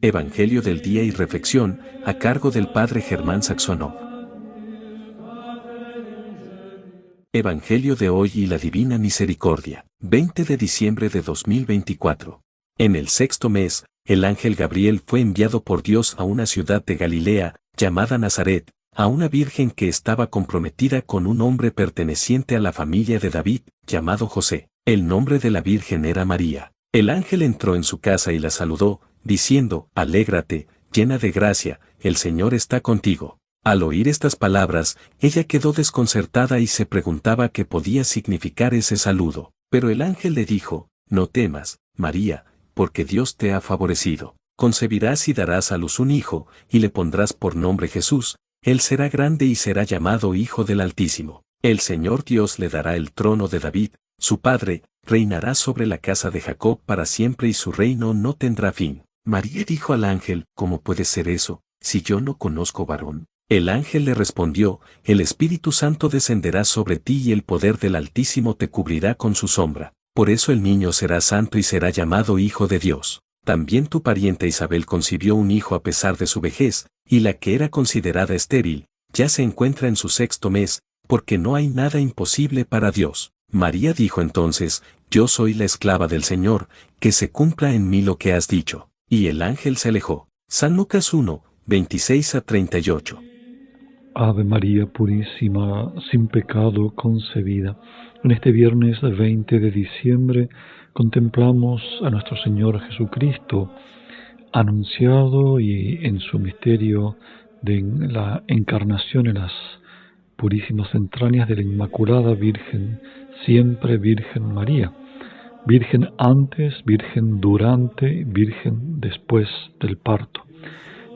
Evangelio del Día y Reflexión, a cargo del Padre Germán Saxonov. Evangelio de hoy y la Divina Misericordia, 20 de diciembre de 2024. En el sexto mes, el ángel Gabriel fue enviado por Dios a una ciudad de Galilea, llamada Nazaret, a una virgen que estaba comprometida con un hombre perteneciente a la familia de David, llamado José. El nombre de la virgen era María. El ángel entró en su casa y la saludó, diciendo: «Alégrate, llena de gracia, el Señor está contigo». Al oír estas palabras, ella quedó desconcertada y se preguntaba qué podía significar ese saludo. Pero el ángel le dijo: «No temas, María, porque Dios te ha favorecido. Concebirás y darás a luz un hijo, y le pondrás por nombre Jesús. Él será grande y será llamado Hijo del Altísimo. El Señor Dios le dará el trono de David, su padre, reinará sobre la casa de Jacob para siempre y su reino no tendrá fin». María dijo al ángel: «¿Cómo puede ser eso, si yo no conozco varón?». El ángel le respondió: «El Espíritu Santo descenderá sobre ti y el poder del Altísimo te cubrirá con su sombra. Por eso el niño será santo y será llamado Hijo de Dios. También tu parienta Isabel concibió un hijo a pesar de su vejez, y la que era considerada estéril, ya se encuentra en su sexto mes, porque no hay nada imposible para Dios». María dijo entonces: «Yo soy la esclava del Señor, que se cumpla en mí lo que has dicho». Y el ángel se alejó. San Lucas 1, 26 a 38. Ave María Purísima, sin pecado concebida. En este viernes 20 de diciembre contemplamos a nuestro Señor Jesucristo, anunciado y en su misterio de la encarnación en las purísimas entrañas de la Inmaculada Virgen, siempre Virgen María. Virgen antes, Virgen durante, Virgen después del parto.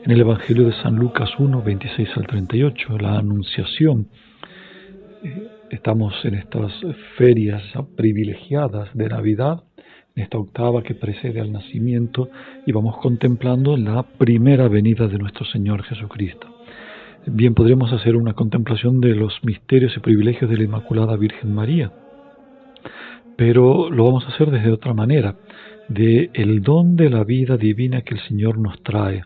En el Evangelio de San Lucas 1, 26 al 38, la Anunciación. Estamos en estas ferias privilegiadas de Navidad, en esta octava que precede al nacimiento, y vamos contemplando la primera venida de nuestro Señor Jesucristo. Bien, podremos hacer una contemplación de los misterios y privilegios de la Inmaculada Virgen María, pero lo vamos a hacer desde otra manera, de el don de la vida divina que el Señor nos trae.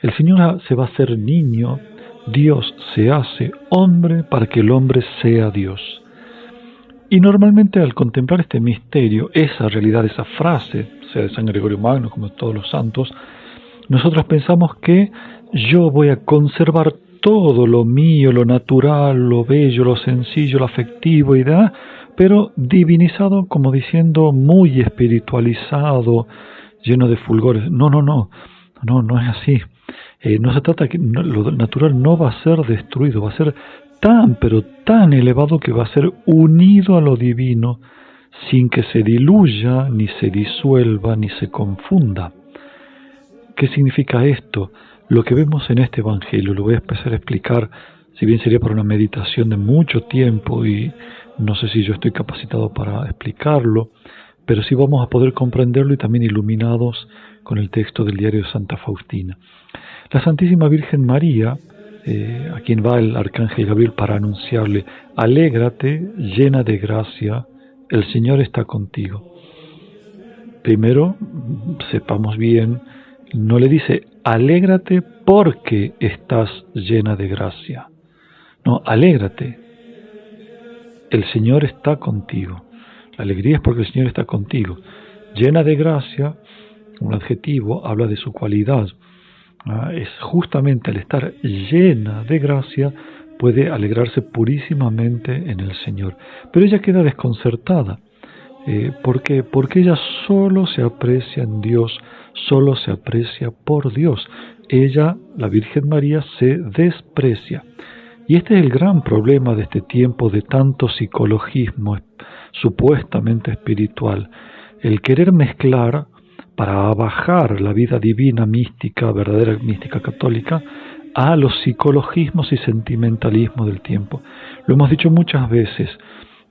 El Señor se va a hacer niño, Dios se hace hombre para que el hombre sea Dios. Y normalmente al contemplar este misterio, esa realidad, esa frase, sea de San Gregorio Magno como de todos los santos, nosotros pensamos que yo voy a conservar todo lo mío, lo natural, lo bello, lo sencillo, lo afectivo y demás, pero divinizado, como diciendo, muy espiritualizado, lleno de fulgores. No es así. No se trata que lo natural no va a ser destruido, va a ser tan, pero tan elevado que va a ser unido a lo divino sin que se diluya, ni se disuelva, ni se confunda. ¿Qué significa esto? Lo que vemos en este Evangelio, lo voy a empezar a explicar, si bien sería para una meditación de mucho tiempo y no sé si yo estoy capacitado para explicarlo, pero sí vamos a poder comprenderlo y también iluminados con el texto del diario de Santa Faustina. La Santísima Virgen María, a quien va el Arcángel Gabriel para anunciarle: «Alégrate, llena de gracia, el Señor está contigo». Primero, sepamos bien, no le dice: «Alégrate porque estás llena de gracia». No, alégrate, el Señor está contigo. La alegría es porque el Señor está contigo. Llena de gracia, un adjetivo, habla de su cualidad. Es justamente al estar llena de gracia puede alegrarse purísimamente en el Señor. Pero ella queda desconcertada. ¿Por qué? Porque ella solo se aprecia en Dios, solo se aprecia por Dios. Ella, la Virgen María, se desprecia. Y este es el gran problema de este tiempo de tanto psicologismo supuestamente espiritual. El querer mezclar para abajar la vida divina mística, verdadera mística católica, a los psicologismos y sentimentalismos del tiempo. Lo hemos dicho muchas veces,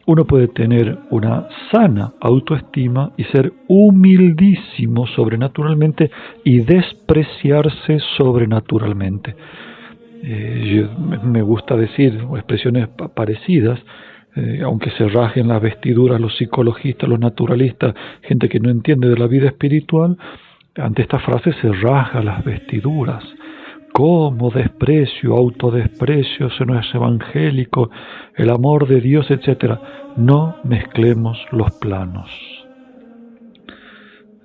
uno puede tener una sana autoestima y ser humildísimo sobrenaturalmente y despreciarse sobrenaturalmente. Me gusta decir expresiones parecidas, aunque se rajen las vestiduras los psicologistas, los naturalistas, gente que no entiende de la vida espiritual, ante esta frase se rasga las vestiduras. ¿Cómo desprecio, autodesprecio, eso no es evangélico, el amor de Dios, etcétera? No mezclemos los planos.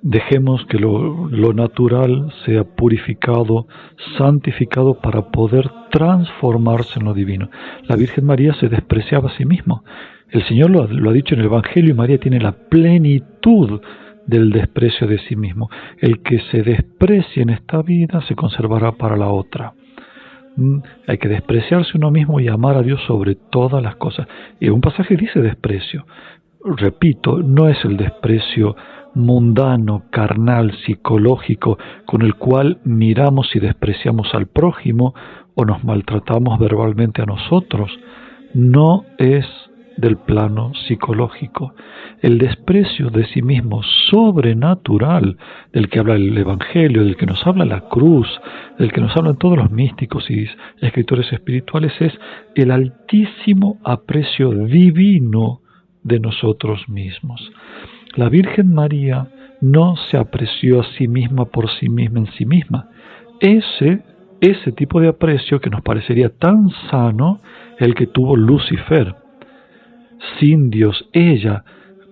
Dejemos que lo natural sea purificado, santificado para poder transformarse en lo divino. La Virgen María se despreciaba a sí misma. El Señor lo ha dicho en el Evangelio, y María tiene la plenitud del desprecio de sí mismo. El que se desprecie en esta vida se conservará para la otra. Hay que despreciarse uno mismo y amar a Dios sobre todas las cosas. Y un pasaje dice desprecio. Repito, no es el desprecio mundano, carnal, psicológico, con el cual miramos y despreciamos al prójimo o nos maltratamos verbalmente a nosotros. No es del plano psicológico. El desprecio de sí mismo sobrenatural, del que habla el Evangelio, del que nos habla la cruz, del que nos hablan todos los místicos y escritores espirituales, es el altísimo aprecio divino de nosotros mismos. La Virgen María no se apreció a sí misma por sí misma en sí misma. Ese tipo de aprecio que nos parecería tan sano, el que tuvo Lucifer. Sin Dios, ella,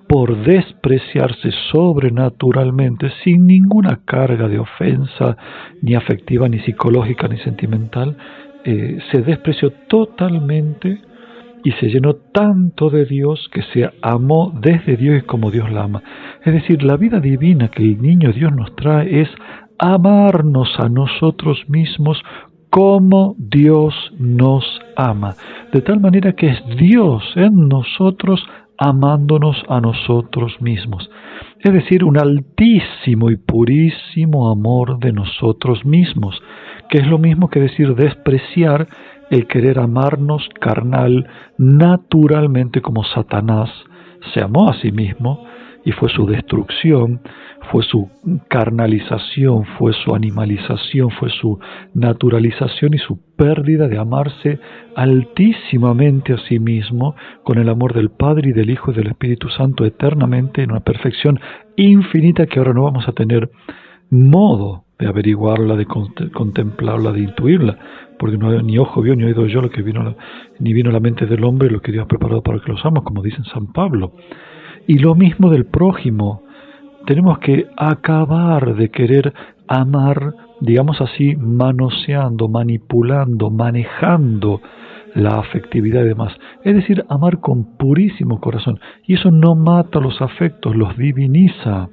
por despreciarse sobrenaturalmente, sin ninguna carga de ofensa, ni afectiva, ni psicológica, ni sentimental, se despreció totalmente y se llenó tanto de Dios que se amó desde Dios y como Dios la ama. Es decir, la vida divina que el niño Dios nos trae es amarnos a nosotros mismos como Dios nos ama, de tal manera que es Dios en nosotros amándonos a nosotros mismos. Es decir, un altísimo y purísimo amor de nosotros mismos, que es lo mismo que decir despreciar el querer amarnos carnal, naturalmente, como Satanás se amó a sí mismo y fue su destrucción, fue su carnalización, fue su animalización, fue su naturalización y su pérdida de amarse altísimamente a sí mismo con el amor del Padre y del Hijo y del Espíritu Santo eternamente en una perfección infinita que ahora no vamos a tener modo de averiguarla, de contemplarla, de intuirla, porque no ni ojo vio ni oído oyó lo que ni vino a la mente del hombre lo que Dios ha preparado para que los amos, como dice San Pablo. Y lo mismo del prójimo. Tenemos que acabar de querer amar, digamos así, manoseando, manipulando, manejando la afectividad y demás. Es decir, amar con purísimo corazón. Y eso no mata los afectos, los diviniza.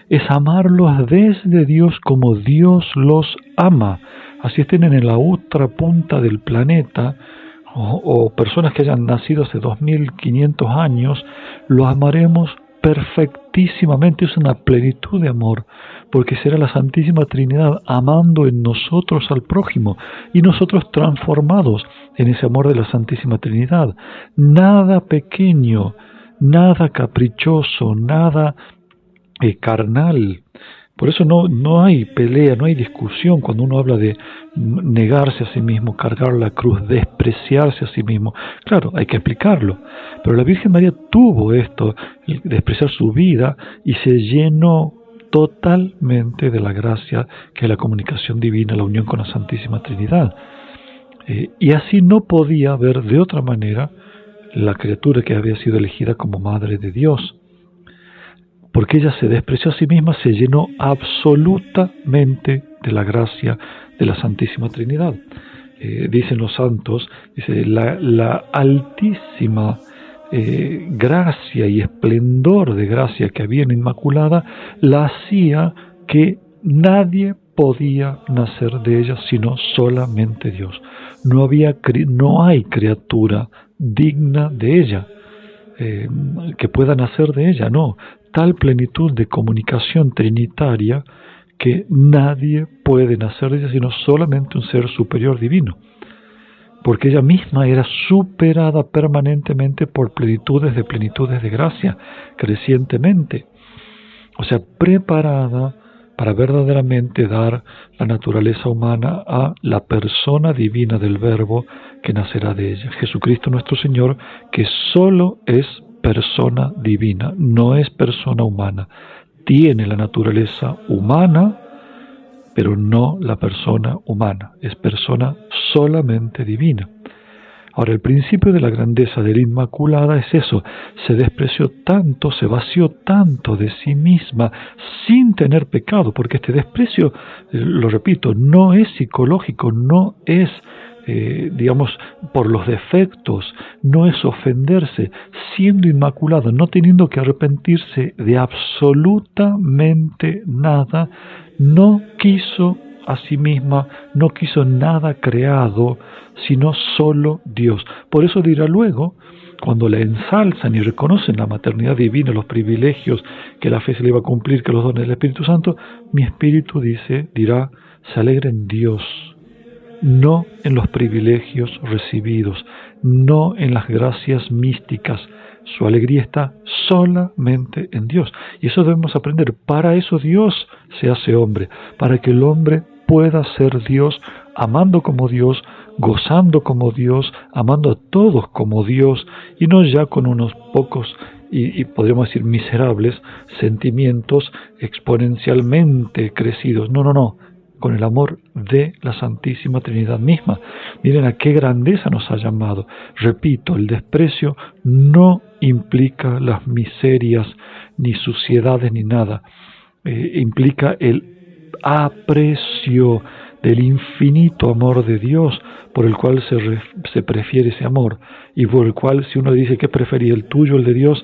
Es amarlos desde Dios como Dios los ama. Así estén en la otra punta del planeta, o personas que hayan nacido hace 2500 años, los amaremos perfectísimamente. Es una plenitud de amor, porque será la Santísima Trinidad amando en nosotros al prójimo y nosotros transformados en ese amor de la Santísima Trinidad. Nada pequeño, nada caprichoso, nada carnal. Por eso no hay pelea, no hay discusión cuando uno habla de negarse a sí mismo, cargar la cruz, despreciarse a sí mismo. Claro, hay que explicarlo. Pero la Virgen María tuvo esto, el despreciar su vida, y se llenó totalmente de la gracia que es la comunicación divina, la unión con la Santísima Trinidad. Y así no podía ver de otra manera la criatura que había sido elegida como Madre de Dios. Porque ella se despreció a sí misma, se llenó absolutamente de la gracia de la Santísima Trinidad. Dicen los santos, dice, la altísima gracia y esplendor de gracia que había en Inmaculada la hacía que nadie podía nacer de ella sino solamente Dios. No hay criatura digna de ella que pueda nacer de ella, no. Tal plenitud de comunicación trinitaria que nadie puede nacer de ella sino solamente un ser superior divino, porque ella misma era superada permanentemente por plenitudes de gracia, crecientemente, o sea, preparada para verdaderamente dar la naturaleza humana a la persona divina del Verbo que nacerá de ella, Jesucristo nuestro Señor, que solo es persona divina, no es persona humana. tiene la naturaleza humana, pero no la persona humana, es persona solamente divina. Ahora, el principio de la grandeza de la Inmaculada es eso, se despreció tanto, se vació tanto de sí misma sin tener pecado, porque este desprecio, lo repito, no es psicológico, no es, por los defectos, no es ofenderse, siendo Inmaculada, no teniendo que arrepentirse de absolutamente nada, no quiso a sí misma, no quiso nada creado, sino solo Dios. Por eso dirá luego, cuando la ensalzan y reconocen la maternidad divina, los privilegios que la fe se le iba a cumplir, que los dones del Espíritu Santo, mi espíritu dirá, se alegra en Dios, no en los privilegios recibidos, no en las gracias místicas. Su alegría está solamente en Dios. Y eso debemos aprender. Para eso Dios se hace hombre, para que el hombre pueda ser Dios, amando como Dios, gozando como Dios, amando a todos como Dios, y no ya con unos pocos y podríamos decir miserables sentimientos exponencialmente crecidos. No, con el amor de la Santísima Trinidad misma. Miren a qué grandeza nos ha llamado. Repito, el desprecio no implica las miserias, ni suciedades, ni nada. Implica el aprecio del infinito amor de Dios, por el cual se prefiere ese amor, y por el cual, si uno dice que prefería el tuyo, el de Dios,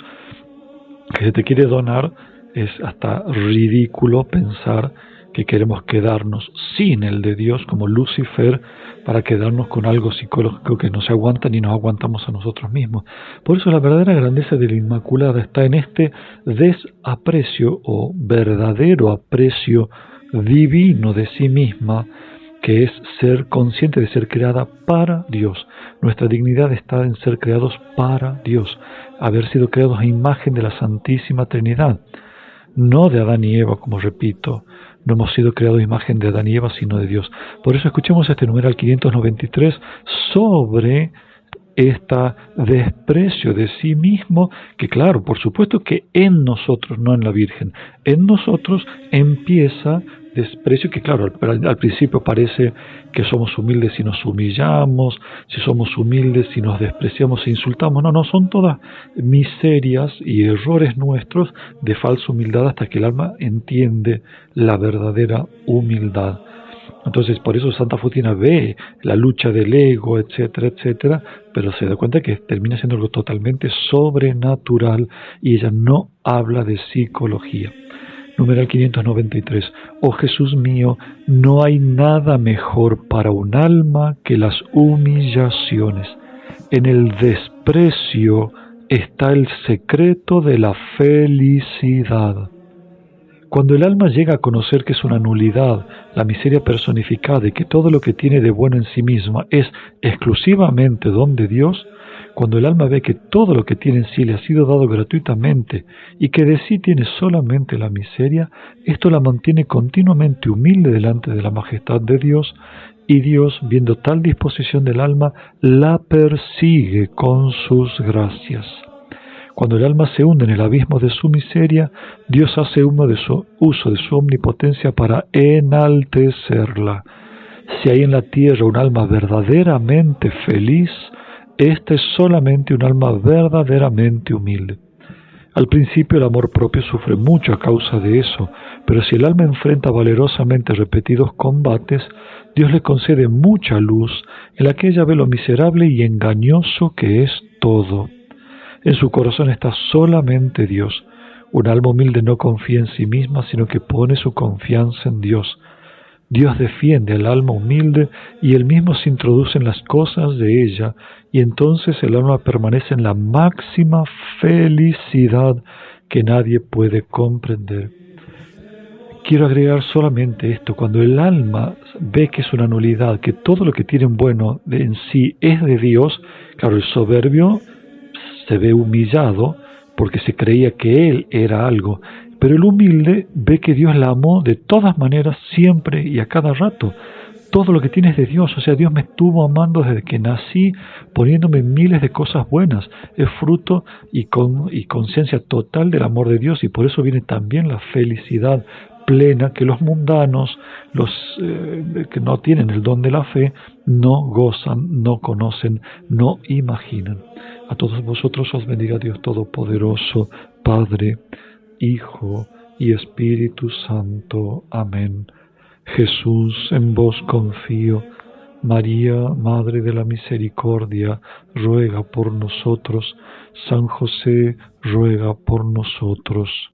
que se te quiere donar, es hasta ridículo pensar que queremos quedarnos sin el de Dios, como Lucifer, para quedarnos con algo psicológico que no se aguanta ni nos aguantamos a nosotros mismos. Por eso la verdadera grandeza de la Inmaculada está en este desaprecio o verdadero aprecio divino de sí misma, que es ser consciente de ser creada para Dios. Nuestra dignidad está en ser creados para Dios, haber sido creados a imagen de la Santísima Trinidad, no de Adán y Eva, como repito. No hemos sido creados a imagen de Adán y Eva, sino de Dios. Por eso escuchemos este numeral 593 sobre este desprecio de sí mismo, que claro, por supuesto que en nosotros, no en la Virgen, en nosotros empieza desprecio, que claro, al principio parece que somos humildes si nos humillamos, si somos humildes si nos despreciamos e insultamos. No, son todas miserias y errores nuestros de falsa humildad hasta que el alma entiende la verdadera humildad. Entonces, por eso Santa Faustina ve la lucha del ego, etcétera, etcétera, pero se da cuenta que termina siendo algo totalmente sobrenatural y ella no habla de psicología. Numeral 593. Oh Jesús mío, no hay nada mejor para un alma que las humillaciones. En el desprecio está el secreto de la felicidad. Cuando el alma llega a conocer que es una nulidad, la miseria personificada y que todo lo que tiene de bueno en sí misma es exclusivamente don de Dios, cuando el alma ve que todo lo que tiene en sí le ha sido dado gratuitamente y que de sí tiene solamente la miseria, esto la mantiene continuamente humilde delante de la majestad de Dios, y Dios, viendo tal disposición del alma, la persigue con sus gracias. Cuando el alma se hunde en el abismo de su miseria, Dios hace uso de su omnipotencia para enaltecerla. Si hay en la tierra un alma verdaderamente feliz, esta es solamente un alma verdaderamente humilde. Al principio el amor propio sufre mucho a causa de eso, pero si el alma enfrenta valerosamente repetidos combates, Dios le concede mucha luz en la que ella ve lo miserable y engañoso que es todo. En su corazón está solamente Dios. Un alma humilde no confía en sí misma, sino que pone su confianza en Dios. Dios defiende al alma humilde y Él mismo se introduce en las cosas de ella, y entonces el alma permanece en la máxima felicidad que nadie puede comprender. Quiero agregar solamente esto: cuando el alma ve que es una nulidad, que todo lo que tiene bueno en sí es de Dios, claro, el soberbio se ve humillado porque se creía que él era algo, pero el humilde ve que Dios la amó de todas maneras, siempre y a cada rato. todo lo que tienes de Dios. O sea, Dios me estuvo amando desde que nací, poniéndome miles de cosas buenas. Es fruto y conciencia total del amor de Dios, y por eso viene también la felicidad plena que los mundanos, los que no tienen el don de la fe, no gozan, no conocen, no imaginan. A todos vosotros os bendiga Dios Todopoderoso, Padre, Hijo y Espíritu Santo. Amén. Jesús, en vos confío. María, Madre de la Misericordia, ruega por nosotros. San José, ruega por nosotros.